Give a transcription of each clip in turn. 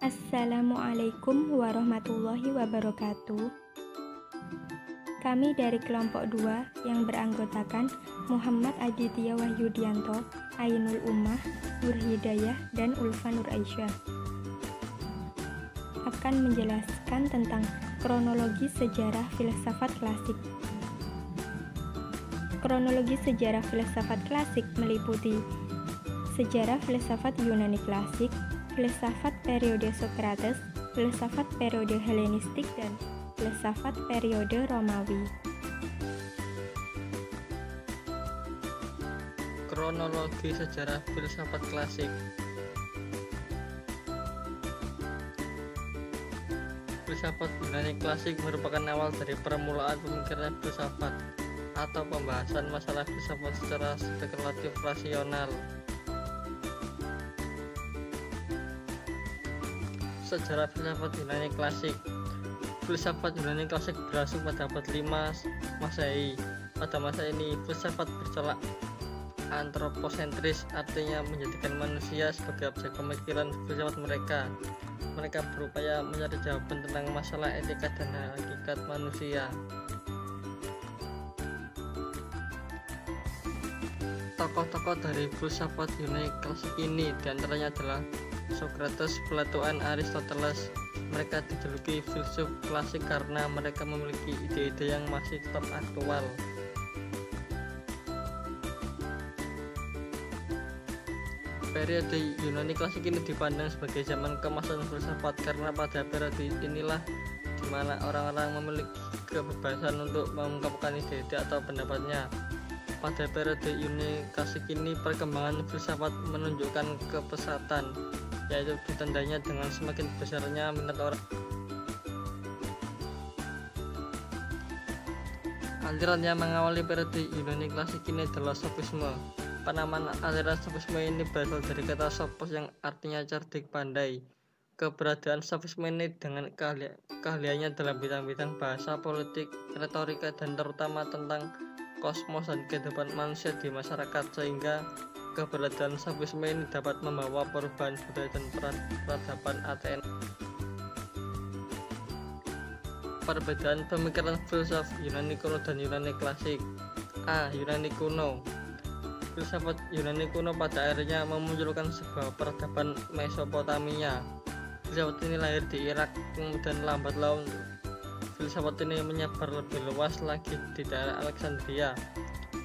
Assalamualaikum warahmatullahi wabarakatuh. Kami dari kelompok 2 yang beranggotakan Muhammad Aditya Wahyudianto, Ainul Ummah, Nur Hidayah, dan Ulfa Nur Aisyah akan menjelaskan tentang kronologi sejarah filsafat klasik. Kronologi sejarah filsafat klasik meliputi sejarah filsafat Yunani klasik, filsafat periode Sokrates, filsafat periode Helenistik, dan filsafat periode Romawi. Kronologi sejarah filsafat klasik. Filsafat Yunani klasik merupakan awal dari permulaan pemikiran filsafat atau pembahasan masalah filsafat secara spekulatif rasional. Sejarah filsafat Yunani klasik. Filsafat Yunani klasik berlangsung pada abad 5 Masehi. Pada masa ini, filsafat bertolak antroposentris, artinya menjadikan manusia sebagai objek pemikiran filsafat mereka. Mereka berupaya mencari jawaban tentang masalah etika dan hakikat manusia. Tokoh-tokoh dari filsafat Yunani klasik ini diantaranya adalah Sokrates, Plato, dan Aristoteles. Mereka dijuluki filsuf klasik karena mereka memiliki ide-ide yang masih tetap aktual. Periode Yunani klasik ini dipandang sebagai zaman keemasan filsafat karena pada periode inilah di mana orang-orang memiliki kebebasan untuk mengungkapkan ide-ide atau pendapatnya. Pada periode Yunani klasik ini, perkembangan filsafat menunjukkan kepesatan, yaitu ditandanya dengan semakin besarnya minat orang. Aliran yang mengawali periode Yunani klasik ini adalah sofisme. Penamaan aliran sofisme ini berasal dari kata sophos yang artinya cerdik, pandai. Keberadaan sofisme ini dengan keahliannya dalam bidang-bidang bahasa, politik, retorika, dan terutama tentang kosmos dan kehidupan manusia di masyarakat, sehingga keberadaan sofisme ini dapat membawa perubahan budaya dan peradaban Athena. Perbedaan pemikiran filsuf Yunani kuno dan Yunani klasik. Yunani kuno. Filsafat Yunani kuno pada akhirnya memunculkan sebuah peradaban Mesopotamia. Filsafat ini lahir di Irak, kemudian lambat laun filsafat ini menyebar lebih luas lagi di daerah Alexandria.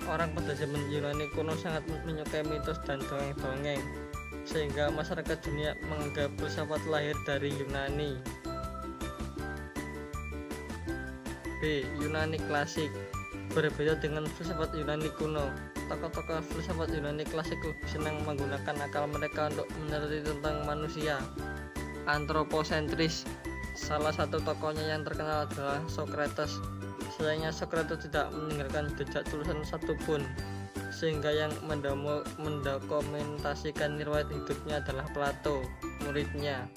Orang pada zaman Yunani kuno sangat menyukai mitos dan dongeng-dongeng, sehingga masyarakat dunia menganggap filsafat lahir dari Yunani. B. Yunani klasik. Berbeda dengan filsafat Yunani kuno, tokoh-tokoh filsafat Yunani klasik lebih senang menggunakan akal mereka untuk meneliti tentang manusia. Antroposentris. Salah satu tokohnya yang terkenal adalah Sokrates. Sayangnya Sokrates tidak meninggalkan jejak tulisan satupun, sehingga yang mendokumentasikan riwayat hidupnya adalah Plato, muridnya.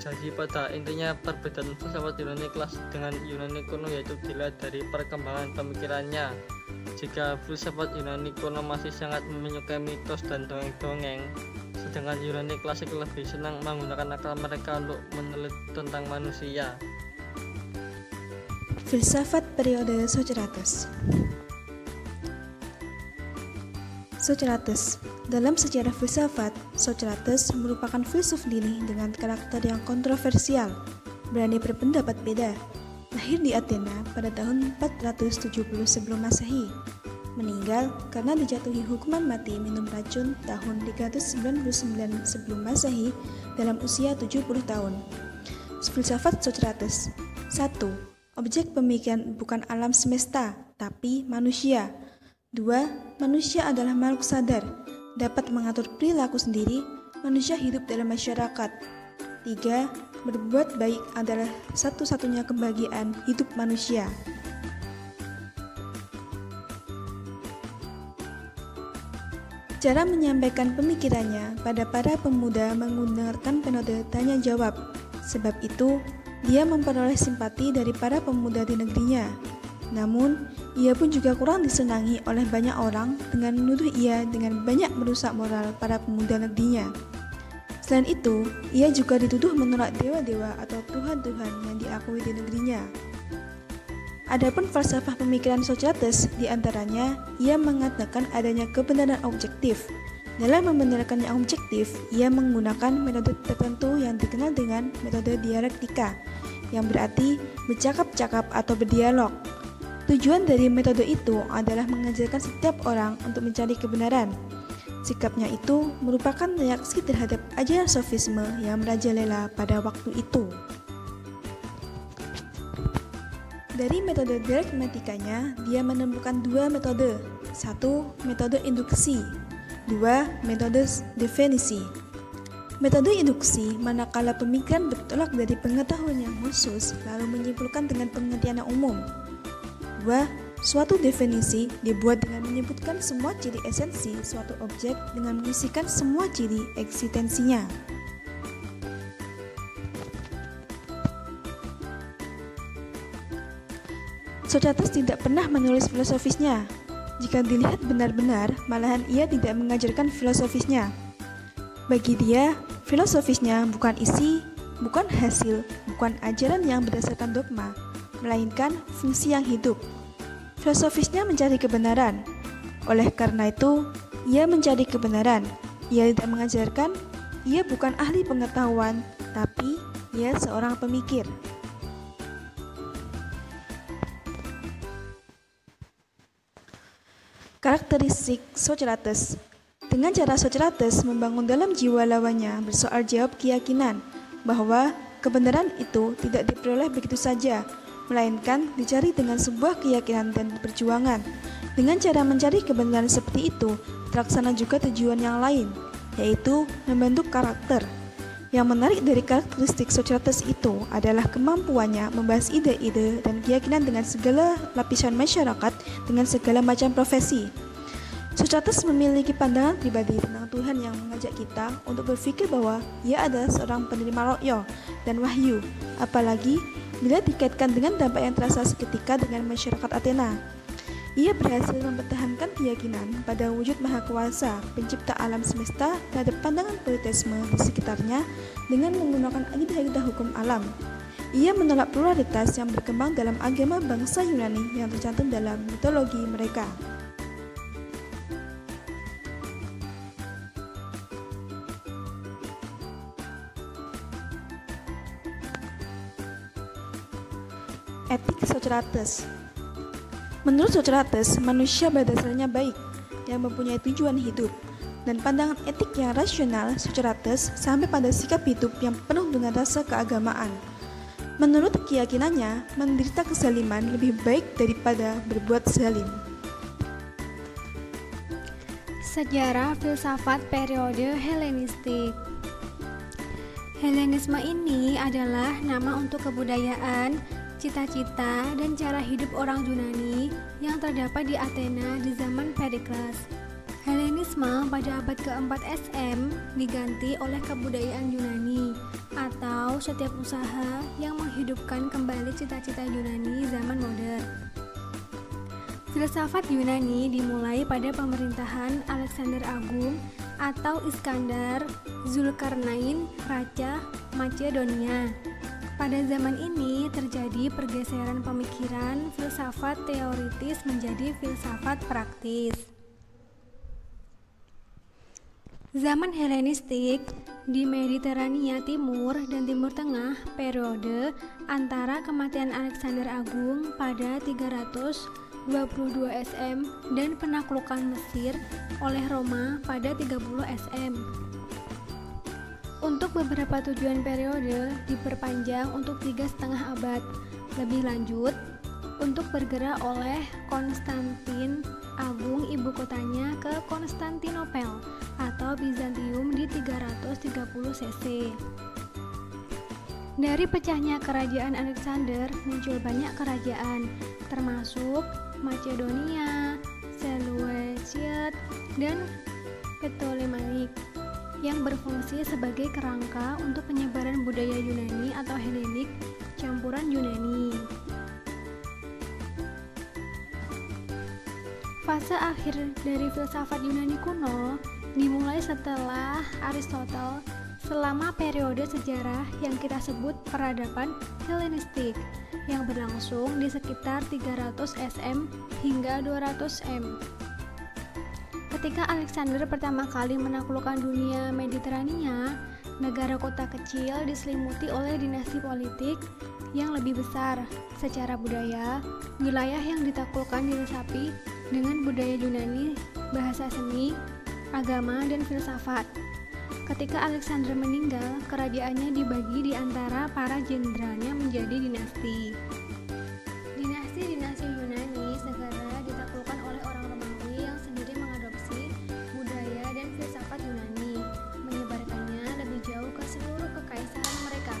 Jadi pada intinya perbedaan filsafat Yunani klasik dengan Yunani kuno yaitu dilihat dari perkembangan pemikirannya. Jika filsafat Yunani kuno masih sangat menyukai mitos dan dongeng-dongeng, sedangkan Yunani klasik lebih senang menggunakan akal mereka untuk meneliti tentang manusia. Filsafat periode Socrates. Socrates. Dalam sejarah filsafat, Socrates merupakan filsuf dini dengan karakter yang kontroversial, berani berpendapat beda. Lahir di Athena pada tahun 470 sebelum Masehi. Meninggal karena dijatuhi hukuman mati minum racun tahun 399 sebelum Masehi dalam usia 70 tahun. Filsafat Socrates. 1. Objek pemikiran bukan alam semesta, tapi manusia. 2. Manusia adalah makhluk sadar, dapat mengatur perilaku sendiri. Manusia hidup dalam masyarakat. 3. Berbuat baik adalah satu-satunya kebahagiaan hidup manusia. Cara menyampaikan pemikirannya pada para pemuda menggunakan metode tanya jawab. Sebab itu, dia memperoleh simpati dari para pemuda di negerinya. Namun, ia pun juga kurang disenangi oleh banyak orang dengan menuduh ia dengan banyak merusak moral para pemuda negerinya. Selain itu, ia juga dituduh menolak dewa-dewa atau tuhan-tuhan yang diakui di negerinya. Adapun falsafah pemikiran Socrates, diantaranya ia mengatakan adanya kebenaran objektif. Dalam membenarkan yang objektif, ia menggunakan metode tertentu yang dikenal dengan metode dialektika, yang berarti bercakap-cakap atau berdialog. Tujuan dari metode itu adalah mengajarkan setiap orang untuk mencari kebenaran. Sikapnya itu merupakan reaksi terhadap ajaran sofisme yang merajalela pada waktu itu. Dari metode dialektikanya, dia menemukan dua metode. Satu, metode induksi. Dua, metode definisi. Metode induksi manakala pemikiran bertolak dari pengetahuan yang khusus lalu menyimpulkan dengan pengertian yang umum. Dua, suatu definisi dibuat dengan menyebutkan semua ciri esensi suatu objek dengan mengisikan semua ciri eksistensinya. Socrates tidak pernah menulis filosofisnya. Jika dilihat benar-benar, malahan ia tidak mengajarkan filosofisnya. Bagi dia, filosofisnya bukan isi, bukan hasil, bukan ajaran yang berdasarkan dogma, melainkan fungsi yang hidup. Filosofisnya mencari kebenaran. Oleh karena itu, ia mencari kebenaran. Ia tidak mengajarkan, ia bukan ahli pengetahuan, tapi ia seorang pemikir. Karakteristik Socrates. Dengan cara Socrates membangun dalam jiwa lawannya bersoal jawab keyakinan bahwa kebenaran itu tidak diperoleh begitu saja, melainkan dicari dengan sebuah keyakinan dan perjuangan. Dengan cara mencari kebenaran seperti itu, terlaksana juga tujuan yang lain, yaitu membentuk karakter. Yang menarik dari karakteristik Socrates itu adalah kemampuannya membahas ide-ide dan keyakinan dengan segala lapisan masyarakat dengan segala macam profesi. Socrates memiliki pandangan pribadi tentang Tuhan yang mengajak kita untuk berpikir bahwa ia adalah seorang penerima rohyo dan wahyu, apalagi bila dikaitkan dengan dampak yang terasa seketika dengan masyarakat Athena. Ia berhasil mempertahankan keyakinan pada wujud maha kuasa, pencipta alam semesta terhadap pandangan politisme di sekitarnya dengan menggunakan akidah-akidah hukum alam. Ia menolak pluralitas yang berkembang dalam agama bangsa Yunani yang tercantum dalam mitologi mereka. Etik Socrates. Menurut Socrates, manusia pada dasarnya baik, yang mempunyai tujuan hidup, dan pandangan etik yang rasional. Socrates sampai pada sikap hidup yang penuh dengan rasa keagamaan. Menurut keyakinannya, menderita kezaliman lebih baik daripada berbuat zalim. Sejarah filsafat periode Helenistik. Helenisme ini adalah nama untuk kebudayaan, cita-cita, dan cara hidup orang Yunani yang terdapat di Athena di zaman Perikles. Helenisme pada abad ke-4 SM diganti oleh kebudayaan Yunani atau setiap usaha yang menghidupkan kembali cita-cita Yunani zaman modern. Filsafat Yunani dimulai pada pemerintahan Alexander Agung atau Iskandar Zulkarnain, Raja Macedonia. Pada zaman ini terjadi pergeseran pemikiran filsafat teoritis menjadi filsafat praktis. Zaman Helenistik di Mediterania Timur dan Timur Tengah periode antara kematian Alexander Agung pada 322 SM dan penaklukan Mesir oleh Roma pada 30 SM. Untuk beberapa tujuan periode diperpanjang untuk 3,5 abad. Lebih lanjut, untuk bergerak oleh Konstantin Agung ibu kotanya ke Konstantinopel atau Bizantium di 330 CC. Dari pecahnya kerajaan Alexander muncul banyak kerajaan, termasuk Macedonia, Seleucid, dan Ptolemaic, yang berfungsi sebagai kerangka untuk penyebaran budaya Yunani atau Helenik campuran Yunani. Fase akhir dari filsafat Yunani kuno dimulai setelah Aristotle selama periode sejarah yang kita sebut peradaban Helenistik yang berlangsung di sekitar 300 SM hingga 200 M. Ketika Alexander pertama kali menaklukkan dunia Mediterania, negara kota kecil diselimuti oleh dinasti politik yang lebih besar. Secara budaya, wilayah yang ditaklukkan diresapi dengan budaya Yunani, bahasa seni, agama, dan filsafat. Ketika Alexander meninggal, kerajaannya dibagi di antara para jenderalnya menjadi dinasti. Dinasti-dinasti Yunani segera ditaklukkan oleh orang Romawi yang sendiri mengadopsi budaya dan filsafat Yunani, menyebarkannya lebih jauh ke seluruh kekaisaran mereka.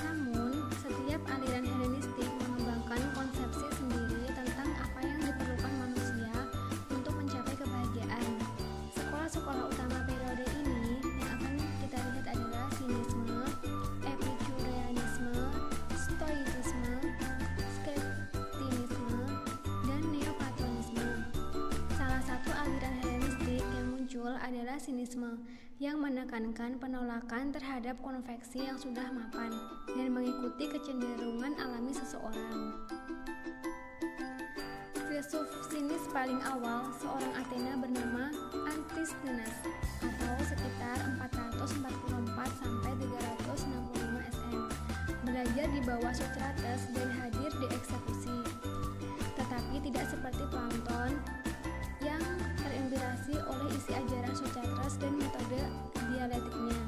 Namun, setiap aliran Helenistik mengembangkan konsepsi sendiri tentang apa yang diperlukan manusia untuk mencapai kebahagiaan. Sekolah-sekolah utama periode ini yang akan kita lihat adalah sinisme, epikureanisme, stoicisme, skeptisisme, dan neoplatonisme. Salah satu aliran Helenistik yang muncul adalah sinisme, yang menekankan penolakan terhadap konveksi yang sudah mapan dan mengikuti kecenderungan alami seseorang. Filsuf sinis paling awal seorang Athena bernama Antisthenes atau sekitar 444 sampai 365 SM. Belajar di bawah Socrates dan hadir di eksekusi. Tetapi tidak seperti Platon yang terinspirasi oleh isi ajaran Socrates dan metode dialektiknya.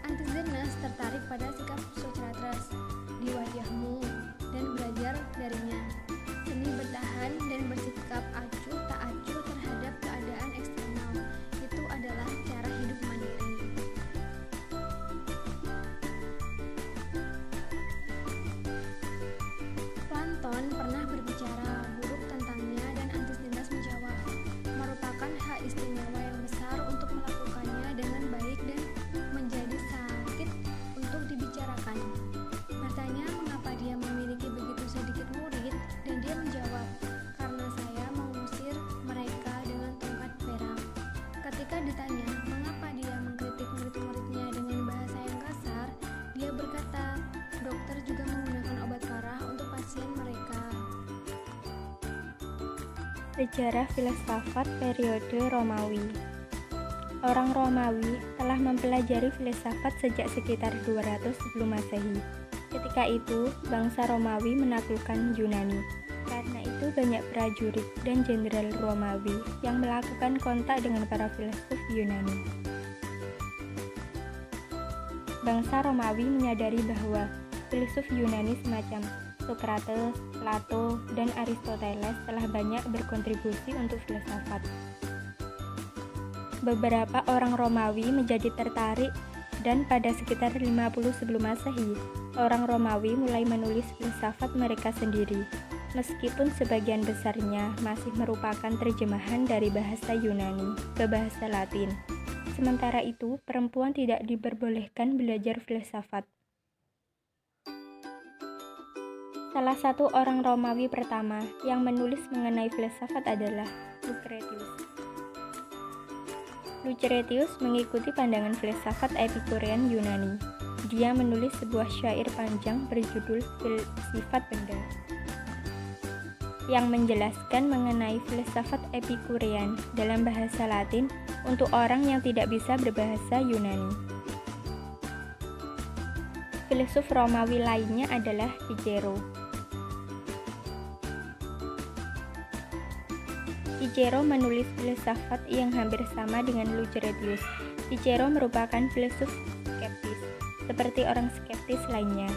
Antisthenes tertarik pada sikap Socrates di wajahmu dan belajar darinya. Seni bertahan dan bersikap acuh tak acuh terhadap keadaan eksternal. Itu adalah cara hidup mandiri. Platon pernah berbicara buruk tentangnya dan Antisthenes menjawab, merupakan hak istimewa yang besar untuk melakukannya dengan baik dan menjadi sakit untuk dibicarakan. Bertanya mengapa dia memiliki begitu sedikit murid, dan dia menjawab, karena saya mengusir mereka dengan tongkat perak. Ketika ditanya mengapa dia mengkritik murid-muridnya dengan bahasa yang kasar, dia berkata, dokter juga menggunakan obat parah untuk pasien mereka. Sejarah filsafat periode Romawi. Orang Romawi telah mempelajari filsafat sejak sekitar 200 sebelum Masehi. Ketika itu, bangsa Romawi menaklukkan Yunani. Karena itu banyak prajurit dan jenderal Romawi yang melakukan kontak dengan para filsuf Yunani. Bangsa Romawi menyadari bahwa filsuf Yunani semacam Socrates, Plato, dan Aristoteles telah banyak berkontribusi untuk filsafat. Beberapa orang Romawi menjadi tertarik dan pada sekitar 50 sebelum Masehi, orang Romawi mulai menulis filsafat mereka sendiri, meskipun sebagian besarnya masih merupakan terjemahan dari bahasa Yunani ke bahasa Latin. Sementara itu, perempuan tidak diperbolehkan belajar filsafat. Salah satu orang Romawi pertama yang menulis mengenai filsafat adalah Lucretius. Lucretius mengikuti pandangan filsafat Epikurean Yunani. Dia menulis sebuah syair panjang berjudul Sifat Benda, yang menjelaskan mengenai filsafat Epikurean dalam bahasa Latin untuk orang yang tidak bisa berbahasa Yunani. Filsuf Romawi lainnya adalah Cicero. Cicero menulis filsafat yang hampir sama dengan Lucretius. Cicero merupakan filsuf skeptis, seperti orang skeptis lainnya.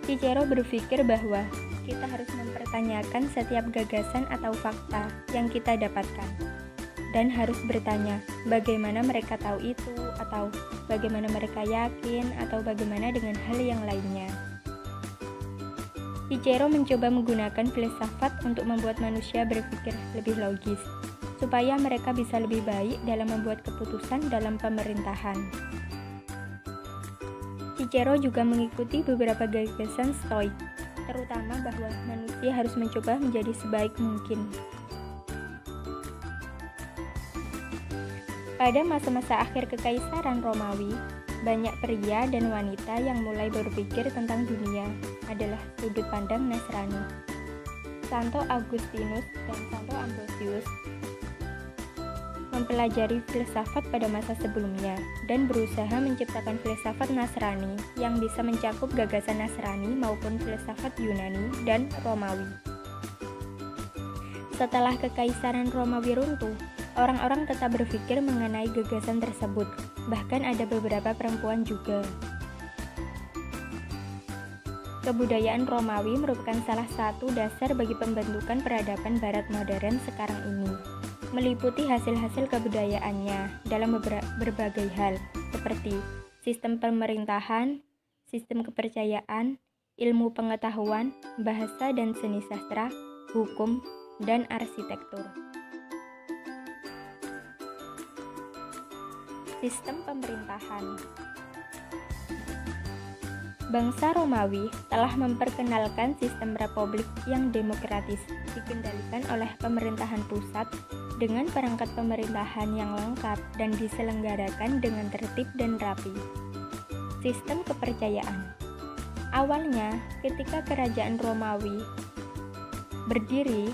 Cicero berpikir bahwa kita harus mempertanyakan setiap gagasan atau fakta yang kita dapatkan, dan harus bertanya bagaimana mereka tahu itu, atau bagaimana mereka yakin, atau bagaimana dengan hal yang lainnya. Cicero mencoba menggunakan filsafat untuk membuat manusia berpikir lebih logis, supaya mereka bisa lebih baik dalam membuat keputusan dalam pemerintahan. Cicero juga mengikuti beberapa gagasan Stoik, terutama bahwa manusia harus mencoba menjadi sebaik mungkin. Pada masa-masa akhir Kekaisaran Romawi, banyak pria dan wanita yang mulai berpikir tentang dunia adalah sudut pandang Nasrani. Santo Augustinus dan Santo Ambrosius mempelajari filsafat pada masa sebelumnya dan berusaha menciptakan filsafat Nasrani yang bisa mencakup gagasan Nasrani maupun filsafat Yunani dan Romawi. Setelah Kekaisaran Romawi runtuh, orang-orang tetap berpikir mengenai gagasan tersebut, bahkan ada beberapa perempuan juga. Kebudayaan Romawi merupakan salah satu dasar bagi pembentukan peradaban Barat modern sekarang ini, meliputi hasil-hasil kebudayaannya dalam berbagai hal, seperti sistem pemerintahan, sistem kepercayaan, ilmu pengetahuan, bahasa dan seni sastra, hukum, dan arsitektur. Sistem pemerintahan. Bangsa Romawi telah memperkenalkan sistem republik yang demokratis, dikendalikan oleh pemerintahan pusat dengan perangkat pemerintahan yang lengkap dan diselenggarakan dengan tertib dan rapi. Sistem kepercayaan. Awalnya, ketika kerajaan Romawi berdiri,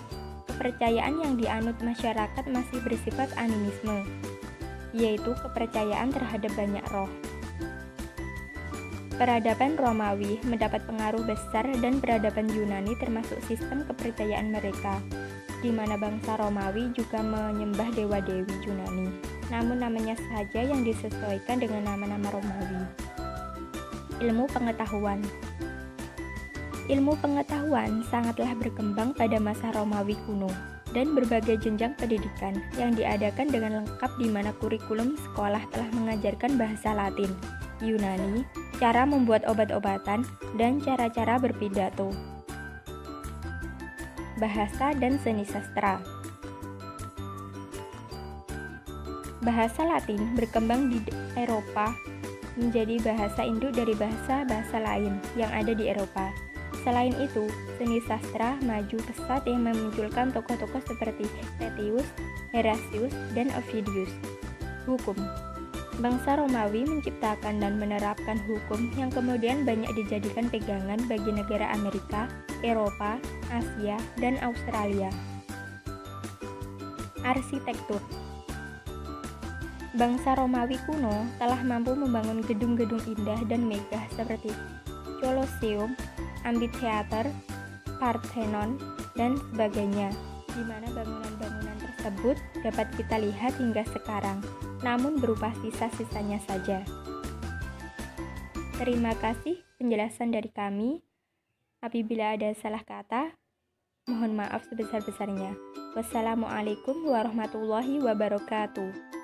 kepercayaan yang dianut masyarakat masih bersifat animisme, yaitu kepercayaan terhadap banyak roh. Peradaban Romawi mendapat pengaruh besar dan peradaban Yunani termasuk sistem kepercayaan mereka, di mana bangsa Romawi juga menyembah dewa-dewi Yunani, namun namanya saja yang disesuaikan dengan nama-nama Romawi. Ilmu pengetahuan. Ilmu pengetahuan sangatlah berkembang pada masa Romawi kuno, dan berbagai jenjang pendidikan yang diadakan dengan lengkap di mana kurikulum sekolah telah mengajarkan bahasa Latin, Yunani, cara membuat obat-obatan, dan cara-cara berpidato. Bahasa dan seni sastra. Bahasa Latin berkembang di Eropa menjadi bahasa induk dari bahasa-bahasa lain yang ada di Eropa. Selain itu, seni sastra maju pesat yang memunculkan tokoh-tokoh seperti Tetius, Herasius, dan Ovidius. Hukum. Bangsa Romawi menciptakan dan menerapkan hukum yang kemudian banyak dijadikan pegangan bagi negara Amerika, Eropa, Asia, dan Australia. Arsitektur. Bangsa Romawi kuno telah mampu membangun gedung-gedung indah dan megah seperti Colosseum, Amphitheater, Parthenon, dan sebagainya, di mana bangunan-bangunan tersebut dapat kita lihat hingga sekarang, namun berupa sisa-sisanya saja. Terima kasih penjelasan dari kami. Apabila ada salah kata, mohon maaf sebesar-besarnya. Wassalamualaikum warahmatullahi wabarakatuh.